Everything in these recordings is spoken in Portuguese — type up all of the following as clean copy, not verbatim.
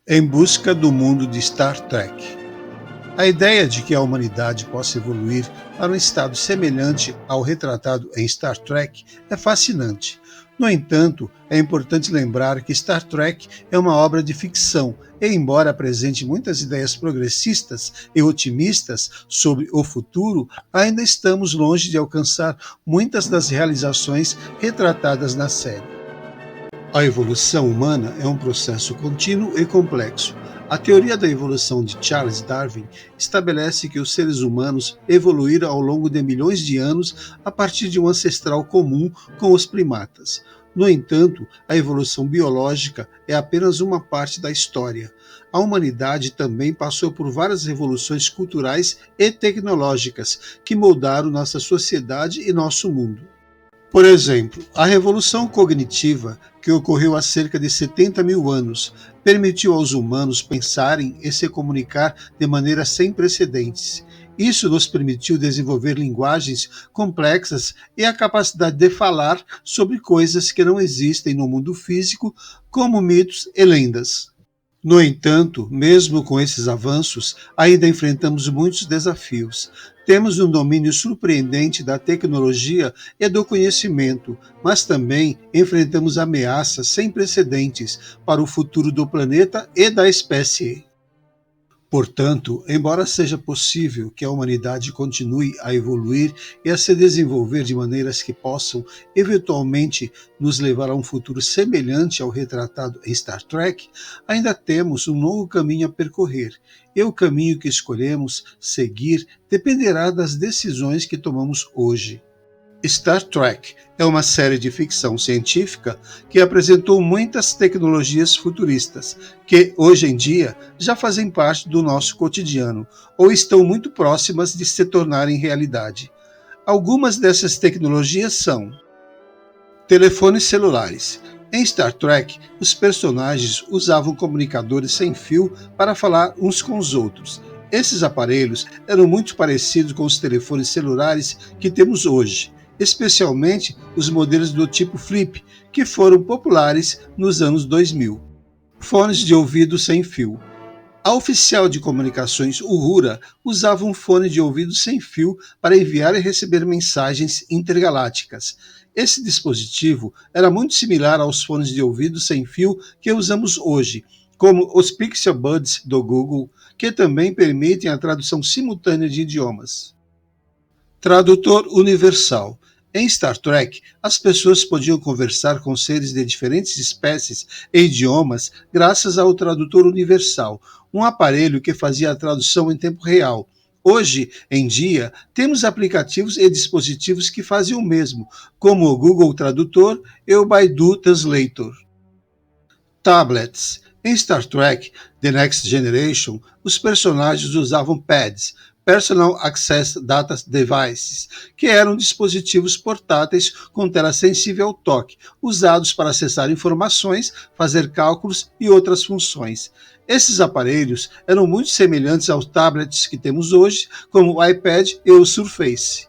Em busca do mundo de Star Trek. A ideia de que a humanidade possa evoluir para um estado semelhante ao retratado em Star Trek é fascinante. No entanto, é importante lembrar que Star Trek é uma obra de ficção e, embora apresente muitas ideias progressistas e otimistas sobre o futuro, ainda estamos longe de alcançar muitas das realizações retratadas na série. A evolução humana é um processo contínuo e complexo. A teoria da evolução de Charles Darwin estabelece que os seres humanos evoluíram ao longo de milhões de anos a partir de um ancestral comum com os primatas. No entanto, a evolução biológica é apenas uma parte da história. A humanidade também passou por várias revoluções culturais e tecnológicas que moldaram nossa sociedade e nosso mundo. Por exemplo, a revolução cognitiva, que ocorreu há cerca de 70 mil anos, permitiu aos humanos pensarem e se comunicar de maneira sem precedentes. Isso nos permitiu desenvolver linguagens complexas e a capacidade de falar sobre coisas que não existem no mundo físico, como mitos e lendas. No entanto, mesmo com esses avanços, ainda enfrentamos muitos desafios. Temos um domínio surpreendente da tecnologia e do conhecimento, mas também enfrentamos ameaças sem precedentes para o futuro do planeta e da espécie. Portanto, embora seja possível que a humanidade continue a evoluir e a se desenvolver de maneiras que possam eventualmente nos levar a um futuro semelhante ao retratado em Star Trek, ainda temos um longo caminho a percorrer, e o caminho que escolhemos seguir dependerá das decisões que tomamos hoje. Star Trek é uma série de ficção científica que apresentou muitas tecnologias futuristas que, hoje em dia, já fazem parte do nosso cotidiano ou estão muito próximas de se tornarem realidade. Algumas dessas tecnologias são: telefones celulares. Em Star Trek, os personagens usavam comunicadores sem fio para falar uns com os outros. Esses aparelhos eram muito parecidos com os telefones celulares que temos hoje, especialmente os modelos do tipo Flip, que foram populares nos anos 2000. Fones de ouvido sem fio. A oficial de comunicações Uhura usava um fone de ouvido sem fio para enviar e receber mensagens intergalácticas. Esse dispositivo era muito similar aos fones de ouvido sem fio que usamos hoje, como os Pixel Buds do Google, que também permitem a tradução simultânea de idiomas. Tradutor universal. Em Star Trek, as pessoas podiam conversar com seres de diferentes espécies e idiomas graças ao tradutor universal, um aparelho que fazia a tradução em tempo real. Hoje em dia, temos aplicativos e dispositivos que fazem o mesmo, como o Google Tradutor e o Baidu Translator. Tablets. Em Star Trek The Next Generation, os personagens usavam pads, Personal Access Data Devices, que eram dispositivos portáteis com tela sensível ao toque, usados para acessar informações, fazer cálculos e outras funções. Esses aparelhos eram muito semelhantes aos tablets que temos hoje, como o iPad e o Surface.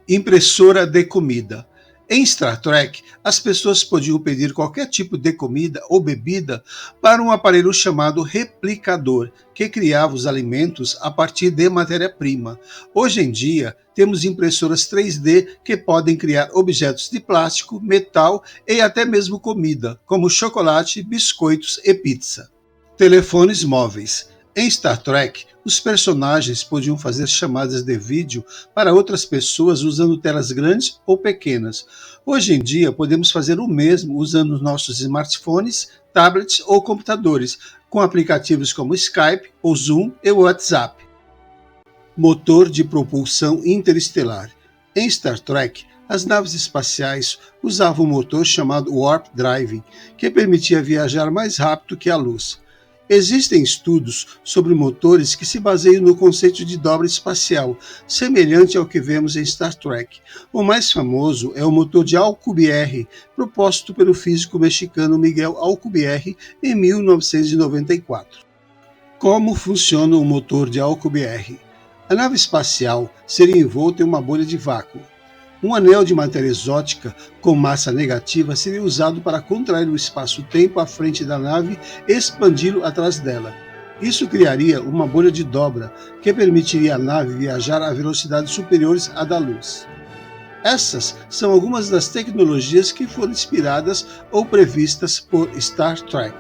Impressora de comida. Em Star Trek, as pessoas podiam pedir qualquer tipo de comida ou bebida para um aparelho chamado replicador, que criava os alimentos a partir de matéria-prima. Hoje em dia, temos impressoras 3D que podem criar objetos de plástico, metal e até mesmo comida, como chocolate, biscoitos e pizza. Telefones móveis. Em Star Trek, os personagens podiam fazer chamadas de vídeo para outras pessoas usando telas grandes ou pequenas. Hoje em dia, podemos fazer o mesmo usando nossos smartphones, tablets ou computadores, com aplicativos como Skype, ou Zoom e WhatsApp. Motor de propulsão interestelar. Em Star Trek, as naves espaciais usavam um motor chamado Warp Drive, que permitia viajar mais rápido que a luz. Existem estudos sobre motores que se baseiam no conceito de dobra espacial, semelhante ao que vemos em Star Trek. O mais famoso é o motor de Alcubierre, proposto pelo físico mexicano Miguel Alcubierre em 1994. Como funciona o motor de Alcubierre? A nave espacial seria envolta em uma bolha de vácuo. Um anel de matéria exótica com massa negativa seria usado para contrair o espaço-tempo à frente da nave e expandi-lo atrás dela. Isso criaria uma bolha de dobra que permitiria à nave viajar a velocidades superiores à da luz. Essas são algumas das tecnologias que foram inspiradas ou previstas por Star Trek.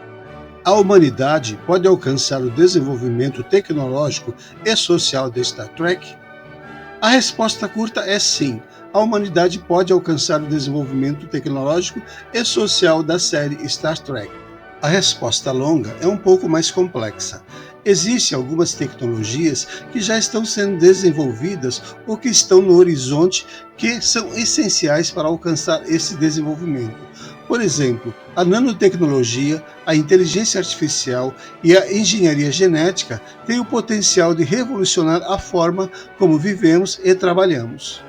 A humanidade pode alcançar o desenvolvimento tecnológico e social de Star Trek? A resposta curta é sim. A humanidade pode alcançar o desenvolvimento tecnológico e social da série Star Trek. A resposta longa é um pouco mais complexa. Existem algumas tecnologias que já estão sendo desenvolvidas ou que estão no horizonte que são essenciais para alcançar esse desenvolvimento. Por exemplo, a nanotecnologia, a inteligência artificial e a engenharia genética têm o potencial de revolucionar a forma como vivemos e trabalhamos.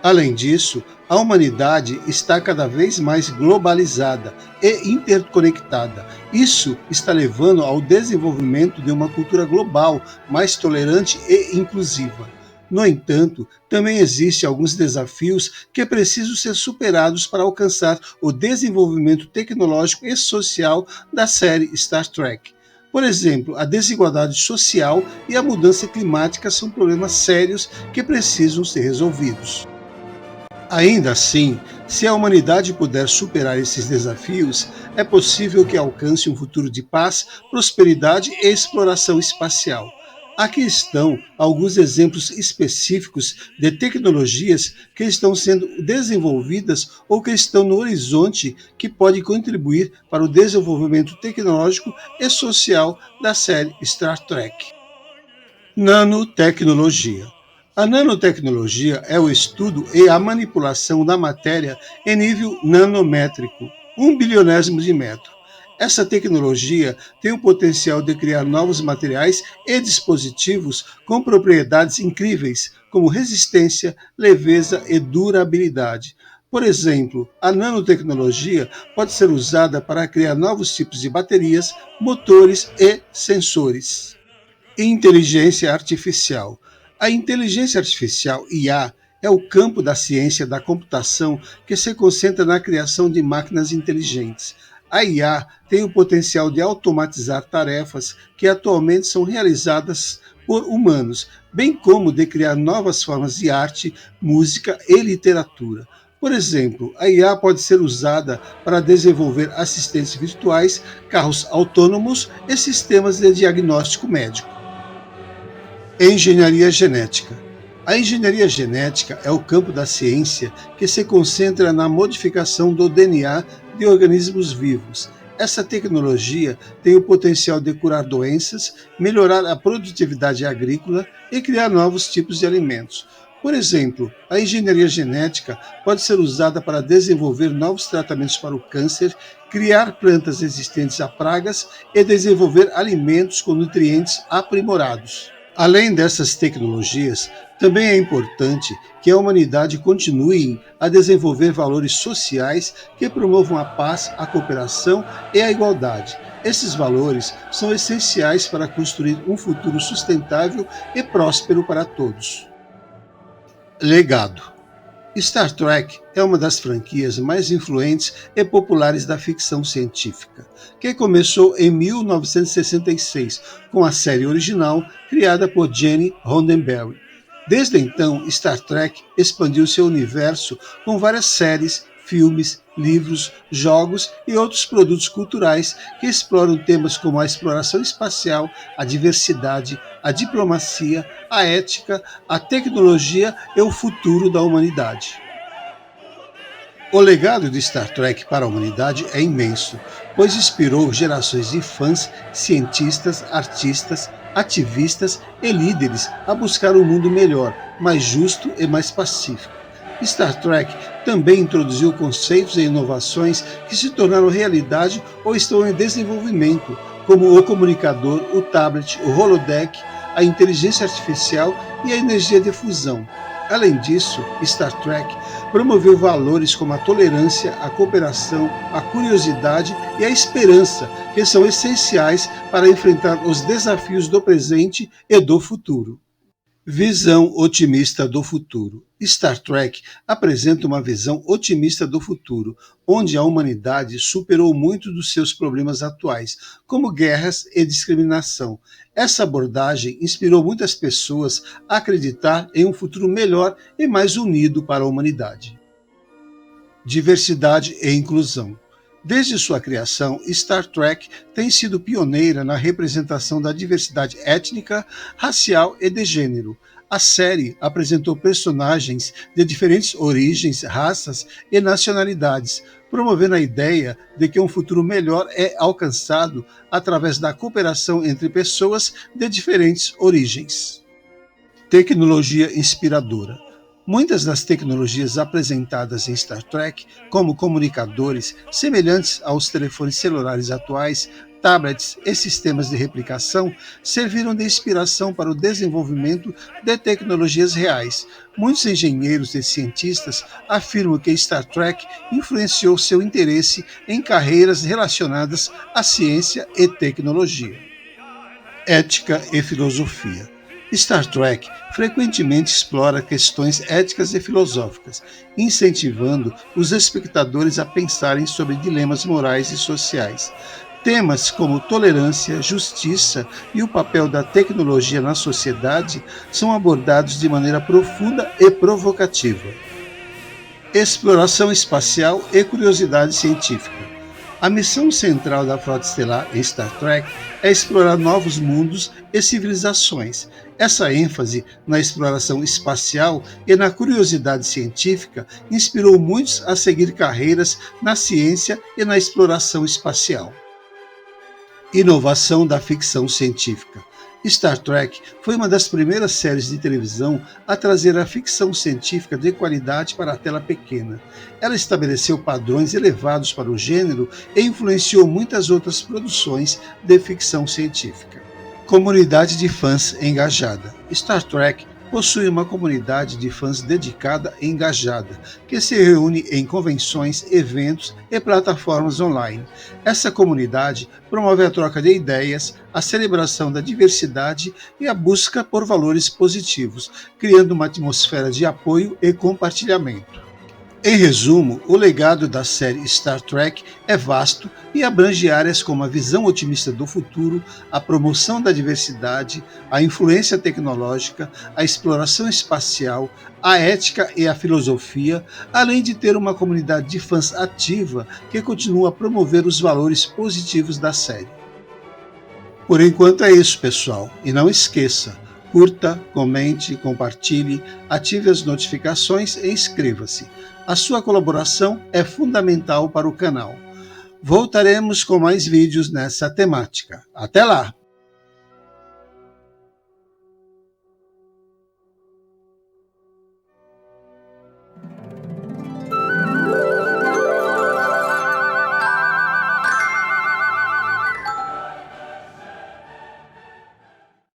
Além disso, a humanidade está cada vez mais globalizada e interconectada. Isso está levando ao desenvolvimento de uma cultura global mais tolerante e inclusiva. No entanto, também existem alguns desafios que precisam ser superados para alcançar o desenvolvimento tecnológico e social da série Star Trek. Por exemplo, a desigualdade social e a mudança climática são problemas sérios que precisam ser resolvidos. Ainda assim, se a humanidade puder superar esses desafios, é possível que alcance um futuro de paz, prosperidade e exploração espacial. Aqui estão alguns exemplos específicos de tecnologias que estão sendo desenvolvidas ou que estão no horizonte que podem contribuir para o desenvolvimento tecnológico e social da série Star Trek. Nanotecnologia. A nanotecnologia é o estudo e a manipulação da matéria em nível nanométrico, 1/1000 de metro. Essa tecnologia tem o potencial de criar novos materiais e dispositivos com propriedades incríveis, como resistência, leveza e durabilidade. Por exemplo, a nanotecnologia pode ser usada para criar novos tipos de baterias, motores e sensores. Inteligência artificial. A inteligência artificial, IA, é o campo da ciência da computação que se concentra na criação de máquinas inteligentes. A IA tem o potencial de automatizar tarefas que atualmente são realizadas por humanos, bem como de criar novas formas de arte, música e literatura. Por exemplo, a IA pode ser usada para desenvolver assistentes virtuais, carros autônomos e sistemas de diagnóstico médico. Engenharia genética. A engenharia genética é o campo da ciência que se concentra na modificação do DNA de organismos vivos. Essa tecnologia tem o potencial de curar doenças, melhorar a produtividade agrícola e criar novos tipos de alimentos. Por exemplo, a engenharia genética pode ser usada para desenvolver novos tratamentos para o câncer, criar plantas resistentes a pragas e desenvolver alimentos com nutrientes aprimorados. Além dessas tecnologias, também é importante que a humanidade continue a desenvolver valores sociais que promovam a paz, a cooperação e a igualdade. Esses valores são essenciais para construir um futuro sustentável e próspero para todos. Legado. Star Trek é uma das franquias mais influentes e populares da ficção científica, que começou em 1966 com a série original criada por Gene Roddenberry. Desde então, Star Trek expandiu seu universo com várias séries, filmes, livros, jogos e outros produtos culturais que exploram temas como a exploração espacial, a diversidade, a diplomacia, a ética, a tecnologia e o futuro da humanidade. O legado de Star Trek para a humanidade é imenso, pois inspirou gerações de fãs, cientistas, artistas, ativistas e líderes a buscar um mundo melhor, mais justo e mais pacífico. Star Trek também introduziu conceitos e inovações que se tornaram realidade ou estão em desenvolvimento, como o comunicador, o tablet, o holodeck, a inteligência artificial e a energia de fusão. Além disso, Star Trek promoveu valores como a tolerância, a cooperação, a curiosidade e a esperança, que são essenciais para enfrentar os desafios do presente e do futuro. Visão otimista do futuro. Star Trek apresenta uma visão otimista do futuro, onde a humanidade superou muito dos seus problemas atuais, como guerras e discriminação. Essa abordagem inspirou muitas pessoas a acreditar em um futuro melhor e mais unido para a humanidade. Diversidade e inclusão. Desde sua criação, Star Trek tem sido pioneira na representação da diversidade étnica, racial e de gênero. A série apresentou personagens de diferentes origens, raças e nacionalidades, promovendo a ideia de que um futuro melhor é alcançado através da cooperação entre pessoas de diferentes origens. Tecnologia inspiradora. Muitas das tecnologias apresentadas em Star Trek, como comunicadores semelhantes aos telefones celulares atuais, tablets e sistemas de replicação, serviram de inspiração para o desenvolvimento de tecnologias reais. Muitos engenheiros e cientistas afirmam que Star Trek influenciou seu interesse em carreiras relacionadas à ciência e tecnologia. Ética e filosofia. Star Trek frequentemente explora questões éticas e filosóficas, incentivando os espectadores a pensarem sobre dilemas morais e sociais. Temas como tolerância, justiça e o papel da tecnologia na sociedade são abordados de maneira profunda e provocativa. Exploração espacial e curiosidade científica. A missão central da Frota Estelar em Star Trek é explorar novos mundos e civilizações. Essa ênfase na exploração espacial e na curiosidade científica inspirou muitos a seguir carreiras na ciência e na exploração espacial. Inovação da ficção científica. Star Trek foi uma das primeiras séries de televisão a trazer a ficção científica de qualidade para a tela pequena. Ela estabeleceu padrões elevados para o gênero e influenciou muitas outras produções de ficção científica. Comunidade de fãs engajada. Star Trek possui uma comunidade de fãs dedicada e engajada, que se reúne em convenções, eventos e plataformas online. Essa comunidade promove a troca de ideias, a celebração da diversidade e a busca por valores positivos, criando uma atmosfera de apoio e compartilhamento. Em resumo, o legado da série Star Trek é vasto e abrange áreas como a visão otimista do futuro, a promoção da diversidade, a influência tecnológica, a exploração espacial, a ética e a filosofia, além de ter uma comunidade de fãs ativa que continua a promover os valores positivos da série. Por enquanto é isso, pessoal, e não esqueça, curta, comente, compartilhe, ative as notificações e inscreva-se. A sua colaboração é fundamental para o canal. Voltaremos com mais vídeos nessa temática. Até lá!